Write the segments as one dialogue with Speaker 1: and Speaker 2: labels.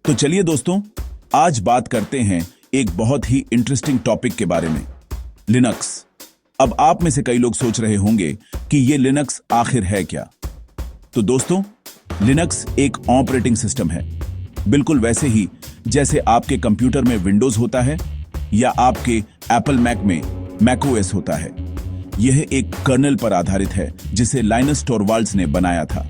Speaker 1: तो चलिए दोस्तों, आज बात करते हैं एक बहुत ही इंटरेस्टिंग टॉपिक के बारे में, लिनक्स। अब आप में से कई लोग सोच रहे होंगे कि ये लिनक्स आखिर है क्या। तो दोस्तों, लिनक्स एक ऑपरेटिंग सिस्टम है, बिल्कुल वैसे ही जैसे आपके कंप्यूटर में विंडोज होता है या आपके एप्पल मैक में मैकओएस होता है। यह एक कर्नेल पर आधारित है जिसे लाइनस टोरवाल्ड्स ने बनाया था।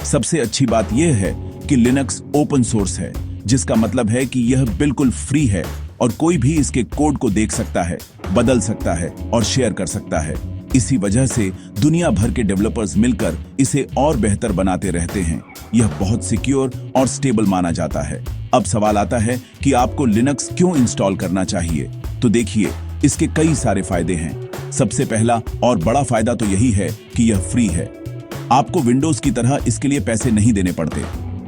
Speaker 1: सबसे अच्छी बात यह है कि लिनक्स ओपन सोर्स है, जिसका मतलब है कि यह बिल्कुल फ्री है और कोई भी इसके कोड को देख सकता है, बदल सकता है और शेयर कर सकता है। इसी वजह से दुनिया भर के डेवलपर्स मिलकर इसे और बेहतर बनाते रहते हैं। यह बहुत सिक्योर और स्टेबल माना जाता है। अब सवाल आता है कि आपको लिनक्स क्यों इंस्टॉल करना चाहिए। तो देखिए, इसके कई सारे फायदे हैं। सबसे पहला और बड़ा फायदा तो यही है कि यह फ्री है। आपको विंडोज की तरह इसके लिए पैसे नहीं देने पड़ते।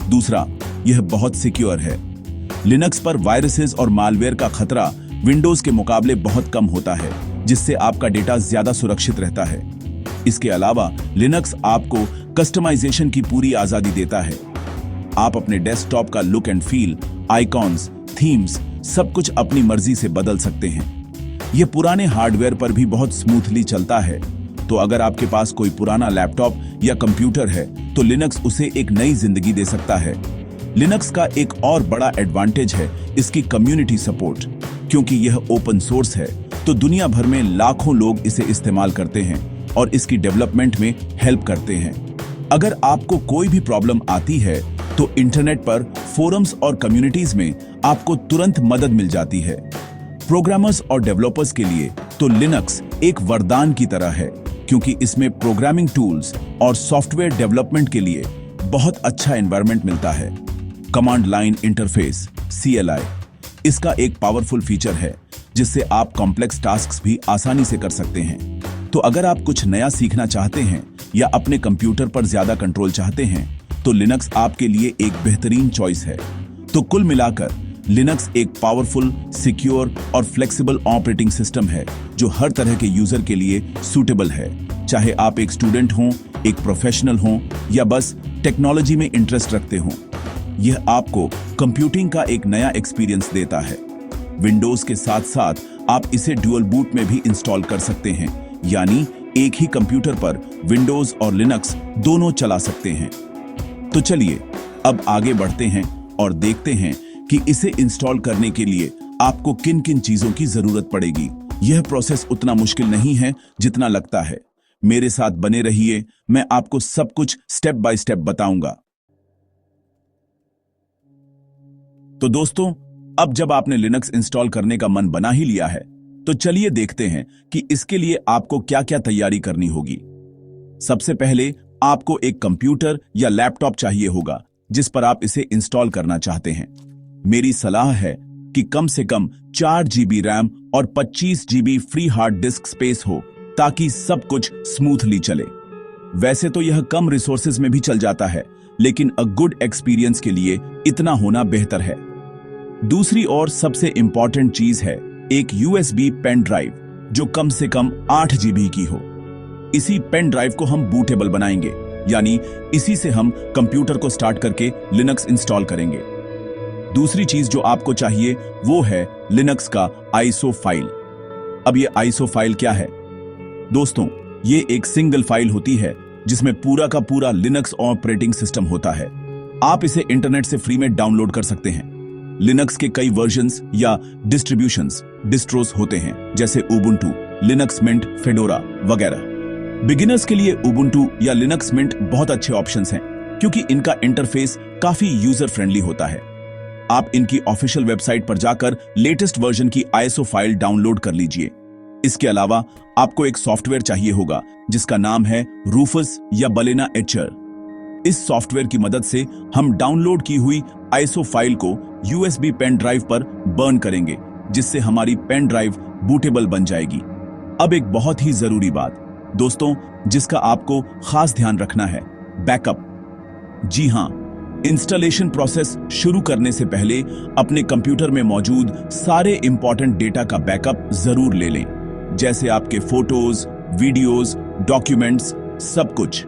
Speaker 1: दूसरा, यह बहुत सिक्योर है। लिनक्स पर वायरसेस और मालवेयर का खतरा विंडोज के मुकाबले बहुत कम होता है, जिससे आपका डेटा ज्यादा सुरक्षित रहता है। इसके अलावा लिनक्स आपको कस्टमाइजेशन की पूरी आजादी देता है। आप अपने डेस्कटॉप का look and feel, icons, themes, सब कुछ अपनी मर्जी से बदल सकते हैं। यह पुराने हार्डवेयर पर भी बहुत स्मूथली चलता है। तो अगर आपके पास कोई पुराना लैपटॉप या कंप्यूटर है तो लिनक्स उसे एक नई जिंदगी दे सकता है। लिनक्स का एक और बड़ा एडवांटेज है इसकी कम्युनिटी सपोर्ट। क्योंकि यह ओपन सोर्स है तो दुनिया भर में लाखों लोग इसे इस्तेमाल करते हैं और इसकी डेवलपमेंट में हेल्प करते हैं। अगर आपको कोई भी प्रॉब्लम आती है तो इंटरनेट पर फोरम्स और कम्युनिटीज में आपको तुरंत मदद मिल जाती है। प्रोग्रामर्स और डेवलपर्स के लिए तो लिनक्स एक वरदान की तरह है, क्योंकि इसमें प्रोग्रामिंग टूल्स और सॉफ्टवेयर डेवलपमेंट के लिए बहुत अच्छा एनवायरनमेंट मिलता है। कमांड लाइन इंटरफेस CLI इसका एक पावरफुल फीचर है, जिससे आप कॉम्प्लेक्स टास्क्स भी आसानी से कर सकते हैं। तो अगर आप कुछ नया सीखना चाहते हैं या अपने कंप्यूटर पर ज्यादा कंट्रोल चाहते हैं तो लिनक्स आपके लिए एक बेहतरीन चॉइस है। तो कुल मिलाकर लिनक्स एक पावरफुल, सिक्योर और फ्लेक्सिबल ऑपरेटिंग सिस्टम है जो हर तरह के यूजर के लिए सूटेबल है। चाहे आप एक स्टूडेंट हों, एक प्रोफेशनल हों या बस टेक्नोलॉजी में इंटरेस्ट रखते हों, यह आपको कंप्यूटिंग का एक नया एक्सपीरियंस देता है। विंडोज के साथ साथ आप इसे ड्यूअल बूट में भी इंस्टॉल कर सकते हैं, यानी एक ही कंप्यूटर पर विंडोज और लिनक्स दोनों चला सकते हैं। तो चलिए अब आगे बढ़ते हैं और देखते हैं कि इसे इंस्टॉल करने के लिए आपको किन किन चीजों की जरूरत पड़ेगी। यह प्रोसेस उतना मुश्किल नहीं है जितना लगता है। मेरे साथ बने रहिए, मैं आपको सब कुछ स्टेप बाय स्टेप बताऊंगा। तो दोस्तों, अब जब आपने लिनक्स इंस्टॉल करने का मन बना ही लिया है तो चलिए देखते हैं कि इसके लिए आपको क्या क्या तैयारी करनी होगी। सबसे पहले आपको एक कंप्यूटर या लैपटॉप चाहिए होगा जिस पर आप इसे इंस्टॉल करना चाहते हैं। मेरी सलाह है कि कम से कम 4 GB रैम और 25 GB free hard disk space हो, ताकि सब कुछ स्मूथली चले। वैसे तो यह कम रिसोर्सेज में भी चल जाता है, लेकिन अ गुड एक्सपीरियंस के लिए इतना होना बेहतर है। दूसरी और सबसे इंपॉर्टेंट चीज है एक USB पेन ड्राइव, जो कम से कम 8 GB की हो। इसी पेन ड्राइव को हम बूटेबल बनाएंगे, यानी इसी से हम कंप्यूटर को स्टार्ट करके लिनक्स इंस्टॉल करेंगे। दूसरी चीज जो आपको चाहिए वो है लिनक्स का ISO फाइल। अब ये ISO फाइल क्या है? दोस्तों, ये एक सिंगल फाइल होती है जिसमें पूरा का पूरा लिनक्स ऑपरेटिंग सिस्टम होता है। आप इसे इंटरनेट से फ्री में डाउनलोड कर सकते हैं। लिनक्स के कई वर्जन्स या डिस्ट्रीब्यूशंस, डिस्ट्रोस होते हैं, जैसे उबुंटू, लिनक्स मिंट, फेडोरा वगैरह। बिगिनर्स के लिए उबुंटू या लिनक्स मिंट बहुत अच्छे ऑप्शंस हैं, क्योंकि इनका इंटरफेस काफी यूजर फ्रेंडली होता है। आप इनकी ऑफिशियल वेबसाइट पर जाकर लेटेस्ट वर्जन की ISO फाइल डाउनलोड कर लीजिए। इसके अलावा आपको एक सॉफ्टवेयर चाहिए होगा जिसका नाम है रूफस या बलेना एचर। इस सॉफ्टवेयर की मदद से हम डाउनलोड की हुई ISO फाइल को USB पेन ड्राइव पर बर्न करेंगे, जिससे हमारी पेन ड्राइव बूटेबल बन जाएगी। अब एक बहुत ही जरूरी बात दोस्तों, जिसका आपको खास ध्यान रखना है, बैकअप। जी हां, इंस्टॉलेशन प्रोसेस शुरू करने से पहले अपने कंप्यूटर में मौजूद सारे इंपॉर्टेंट डेटा का बैकअप जरूर ले लें, जैसे आपके फोटोज, वीडियोज, डॉक्यूमेंट्स, सब कुछ।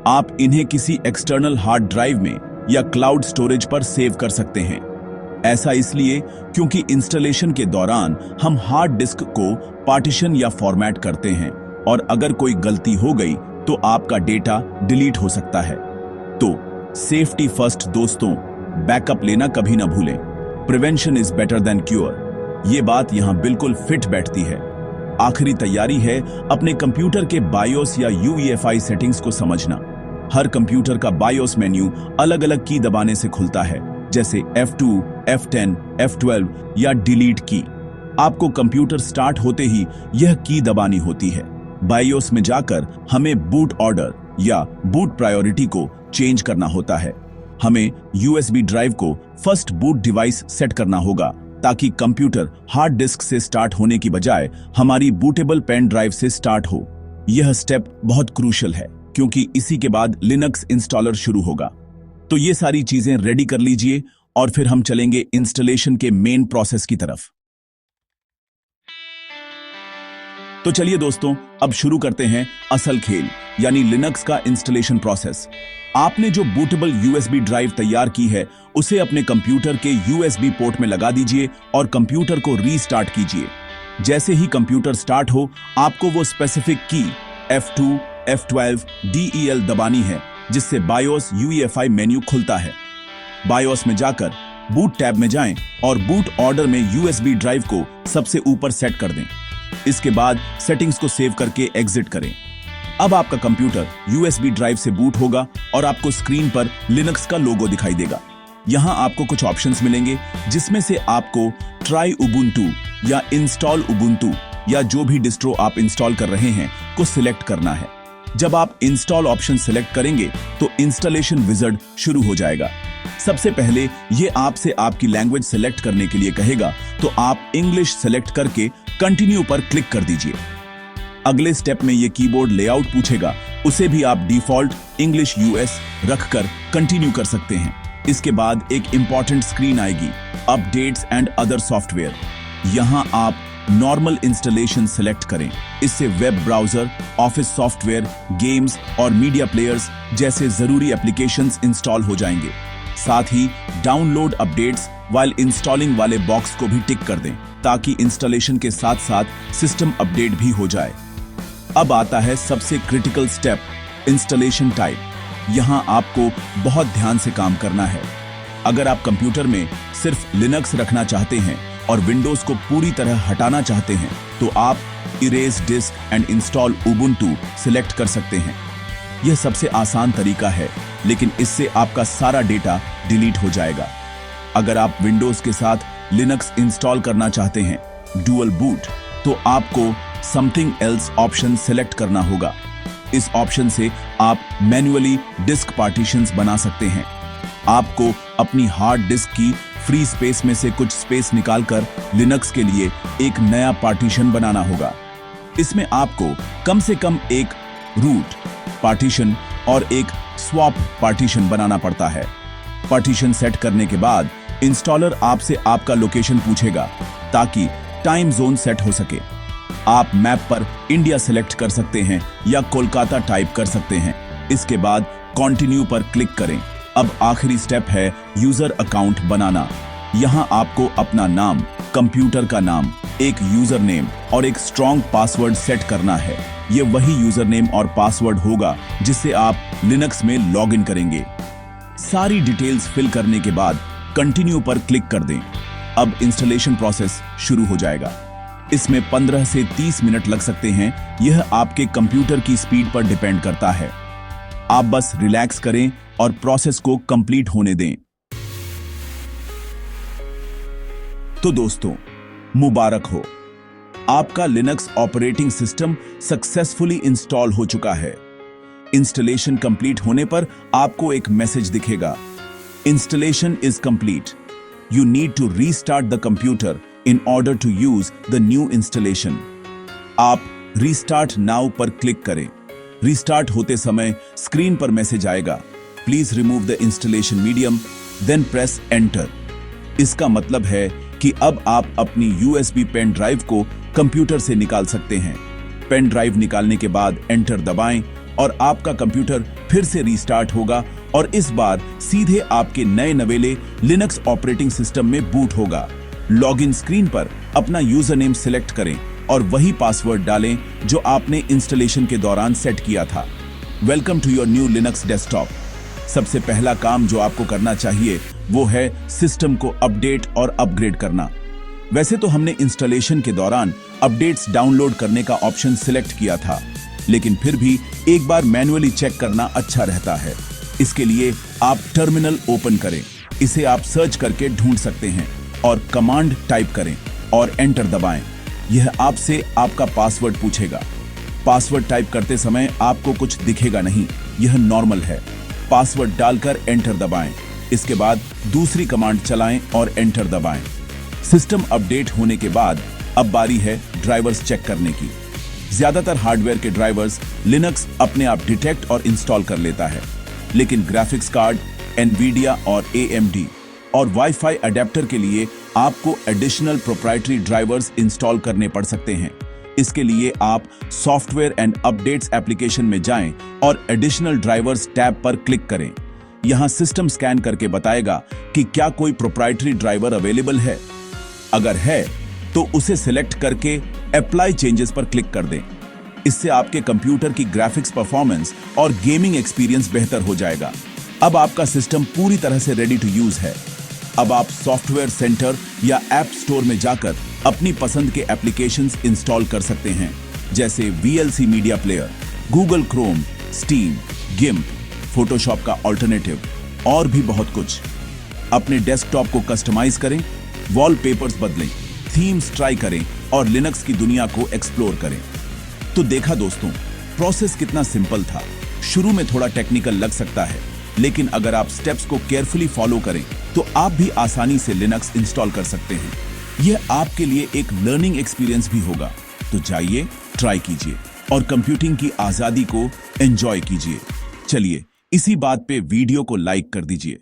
Speaker 1: आप इन्हें किसी एक्सटर्नल हार्ड ड्राइव में या क्लाउड स्टोरेज पर सेव कर सकते हैं। ऐसा इसलिए क्योंकि इंस्टॉलेशन के दौरान हम हार्ड डिस्क को पार्टीशन या फॉर्मेट करते हैं और अगर कोई गलती हो गई तो आपका डेटा डिलीट हो सकता है। तो सेफ्टी फर्स्ट दोस्तों, बैकअप लेना कभी ना भूलें। Prevention is better than cure. ये बात यहां बिल्कुल फिट बैठती है। आखिरी तैयारी है अपने कंप्यूटर के बायोस या UEFI सेटिंग्स को समझना। हर कंप्यूटर का बायोस मेन्यू अलग अलग की दबाने से खुलता है, जैसे F2, F10, F12 या डिलीट की। आपको कंप्यूटर स्टार्ट होते ही यह की दबानी होती है। बायोस में जाकर हमें बूट ऑर्डर या बूट प्रायोरिटी को चेंज करना होता है। हमें USB ड्राइव को फर्स्ट बूट डिवाइस सेट करना होगा ताकि कंप्यूटर हार्ड डिस्क से स्टार्ट होने की बजाय हमारी बूटेबल पेन ड्राइव से स्टार्ट हो। यह स्टेप बहुत क्रूशियल है क्योंकि इसी के बाद लिनक्स इंस्टॉलर शुरू होगा। तो ये सारी चीजें रेडी कर लीजिए और फिर हम चलेंगे इंस्टॉलेशन के मेन प्रोसेस की तरफ। तो चलिए दोस्तों, अब शुरू करते हैं असल खेल, यानी लिनक्स का इंस्टॉलेशन प्रोसेस। आपने जो बूटेबल USB ड्राइव तैयार की है उसे अपने कंप्यूटर के USB पोर्ट में लगा दीजिए और कंप्यूटर को रीस्टार्ट कीजिए। जैसे ही कंप्यूटर स्टार्ट हो, आपको वो स्पेसिफिक की F2, F12, DEL दबानी है, जिससे बायोस UEFI मेन्यू खुलता है। बायोस में जाकर बूट टैब में जाएं और बूट ऑर्डर में USB ड्राइव को सबसे ऊपर सेट कर दें। इसके बाद सेटिंग्स को सेव करके एग्जिट करें। अब आपका कंप्यूटर USB ड्राइव से बूट होगा और आपको स्क्रीन पर लिनक्स का लोगो दिखाई देगा। यहां आपको कुछ ऑप्शंस मिलेंगे, जिसमें से आपको ट्राई उबुंटू या इंस्टॉल उबुंटू या जो भी डिस्ट्रो आप इंस्टॉल कर रहे हैं को सिलेक्ट करना है। जब आप इंस्टॉल ऑप्शन सिलेक्ट करेंगे तो इंस्टॉलेशन विज़ार्ड शुरू हो जाएगा। सबसे पहले ये आपसे आपकी लैंग्वेज सेलेक्ट करने के लिए कहेगा, तो आप इंग्लिश सेलेक्ट करके कंटिन्यू पर क्लिक कर दीजिए। अगले स्टेप में ये कीबोर्ड लेआउट पूछेगा, उसे भी आप डिफॉल्ट इंग्लिश US रखकर कंटिन्यू कर सकते हैं। इसके बाद एक इंपॉर्टेंट स्क्रीन आएगी, अपडेट्स एंड अदर सॉफ्टवेयर। यहां आप नॉर्मल इंस्टॉलेशन सेलेक्ट करें। इससे web browser, office software, games और मीडिया प्लेयर्स जैसे जरूरी एप्लीकेशंस इंस्टॉल हो जाएंगे। साथ ही डाउनलोड अपडेट्स व्हाइल इंस्टॉलिंग वाले बॉक्स को भी टिक कर दें ताकि इंस्टॉलेशन के साथ साथ सिस्टम अपडेट भी हो जाए। अब आता है सबसे क्रिटिकल स्टेप, इंस्टॉलेशन टाइप। यहां आपको बहुत ध्यान से काम करना है। अगर आप कंप्यूटर में सिर्फ लिनक्स रखना चाहते हैं और विंडोज को पूरी तरह हटाना चाहते हैं तो आप erase disk and install Ubuntu select कर सकते हैं। यह सबसे आसान तरीका है, लेकिन इससे आपका सारा डेटा डिलीट हो जाएगा। अगर आप विंडोज के साथ लिनक्स इंस्टॉल करना चाहते हैं, डुअल बूट, तो आपको समथिंग एल्स ऑप्शन सिलेक्ट करना होगा। इस ऑप्शन से आप मैन्युअली डिस्क पार्टीशंस बना सकते हैं। आपको अपनी हार्ड डिस्क की फ्री स्पेस में से कुछ स्पेस निकालकर लिनक्स के लिए एक नया पार्टीशन बनाना होगा। इसमें आपको कम से कम एक रूट पार्टीशन और एक स्वैप पार्टीशन बनाना पड़ता है। पार्टीशन सेट करने के बाद इंस्टॉलर आपसे आपका लोकेशन पूछेगा ताकि टाइम जोन सेट हो सके। आप मैप पर इंडिया सेलेक्ट कर सकते हैं या कोलकाता टाइप कर सकते हैं। इसके बाद कंटिन्यू पर क्लिक करें। अब आखिरी स्टेप है यूजर अकाउंट बनाना। यहां आपको अपना नाम, कंप्यूटर का नाम, एक यूजर नेम और एक स्ट्रॉन्ग पासवर्ड सेट करना है। ये वही यूजर नेम और पासवर्ड होगा जिससे आप लिनक्स में लॉगिन करेंगे। सारी डिटेल्स फिल करने के बाद कंटिन्यू पर क्लिक कर दें। अब इंस्टॉलेशन प्रोसेस शुरू हो जाएगा। इसमें 15 से 30 मिनट लग सकते हैं। यह आपके कंप्यूटर की स्पीड पर डिपेंड करता है। आप बस रिलैक्स करें और प्रोसेस को कंप्लीट होने दें। तो दोस्तों, मुबारक हो, आपका Linux operating system successfully install हो चुका है। इंस्टॉलेशन कंप्लीट होने पर आपको एक मैसेज दिखेगा, installation is complete, you need to restart the computer in order to use the new installation. आप रीस्टार्ट नाउ पर क्लिक करें। रीस्टार्ट होते समय स्क्रीन पर मैसेज आएगा, please remove the installation medium, then press enter. इसका मतलब है कि अब आप अपनी USB पेन ड्राइव को कंप्यूटर से निकाल सकते हैं। पेन ड्राइव निकालने के बाद एंटर दबाएं और आपका कंप्यूटर फिर से रीस्टार्ट होगा और इस बार सीधे आपके नए नवेले लिनक्स ऑपरेटिंग सिस्टम में बूट होगा। लॉगिन स्क्रीन पर अपना यूजर नेम सिलेक्ट करें और वही पासवर्ड डालें जो आपने इंस्टॉलेशन के दौरान सेट किया था। Welcome to your new Linux desktop. सबसे पहला काम जो आपको करना चाहिए वो है सिस्टम को अपडेट और अपग्रेड करना। वैसे तो हमने इंस्टॉलेशन के दौरान अपडेट्स डाउनलोड करने का ऑप्शन सिलेक्ट किया था, लेकिन फिर भी एक बार मैन्युअली चेक करना अच्छा रहता है। इसके लिए आप टर्मिनल ओपन करें, इसे आप सर्च करके ढूंढ सकते हैं और कमांड टाइप करें और एंटर दबाएं। यह आपसे आपका पासवर्ड पूछेगा। पासवर्ड टाइप करते समय आपको कुछ दिखेगा नहीं, यह नॉर्मल है। पासवर्ड डालकर एंटर दबाएं। इसके बाद दूसरी कमांड चलाएं और एंटर दबाएं। सिस्टम अपडेट होने के बाद अब बारी है ड्राइवर्स चेक करने की। ज्यादातर हार्डवेयर के ड्राइवर्स लिनक्स अपने आप डिटेक्ट और इंस्टॉल कर लेता है, लेकिन ग्राफिक्स कार्ड, एनवीडिया और AMD और वाईफाई अडेप्टर के लिए आपको एडिशनल प्रोप्राइटरी ड्राइवर्स इंस्टॉल करने पड़ सकते हैं। इसके लिए आप सॉफ्टवेयर एंड अपडेट्स एप्लीकेशन में जाएं और एडिशनल ड्राइवर्स टैब पर क्लिक करें। यहां सिस्टम स्कैन करके बताएगा कि क्या कोई प्रोप्राइटरी ड्राइवर अवेलेबल है। अगर है तो उसे सिलेक्ट करके अप्लाई चेंजेस पर क्लिक कर दें। इससे आपके कंप्यूटर की ग्राफिक्स परफॉर्मेंस और गेमिंग एक्सपीरियंस बेहतर हो जाएगा। अब आपका सिस्टम पूरी तरह से रेडी टू यूज है। अब आप सॉफ्टवेयर सेंटर या ऐप स्टोर में जाकर अपनी पसंद के एप्लीकेशंस इंस्टॉल कर सकते हैं, जैसे VLC media player, Google Chrome, steam, गिम्प, Photoshop का ऑल्टरनेटिव और भी बहुत कुछ। अपने डेस्कटॉप को कस्टमाइज करें, वॉलपेपर्स बदलें, थीम्स ट्राई करें और लिनक्स की दुनिया को एक्सप्लोर करें। तो देखा दोस्तों, प्रोसेस कितना सिंपल था। शुरू में थोड़ा टेक्निकल लग सकता है, लेकिन अगर आप स्टेप्स को केयरफुली फॉलो करें तो आप भी आसानी से लिनक्स इंस्टॉल कर सकते हैं। यह आपके लिए एक लर्निंग एक्सपीरियंस भी होगा। तो जाइए, ट्राई कीजिए और कंप्यूटिंग की आजादी को एंजॉय कीजिए। चलिए, इसी बात पे वीडियो को लाइक कर दीजिए।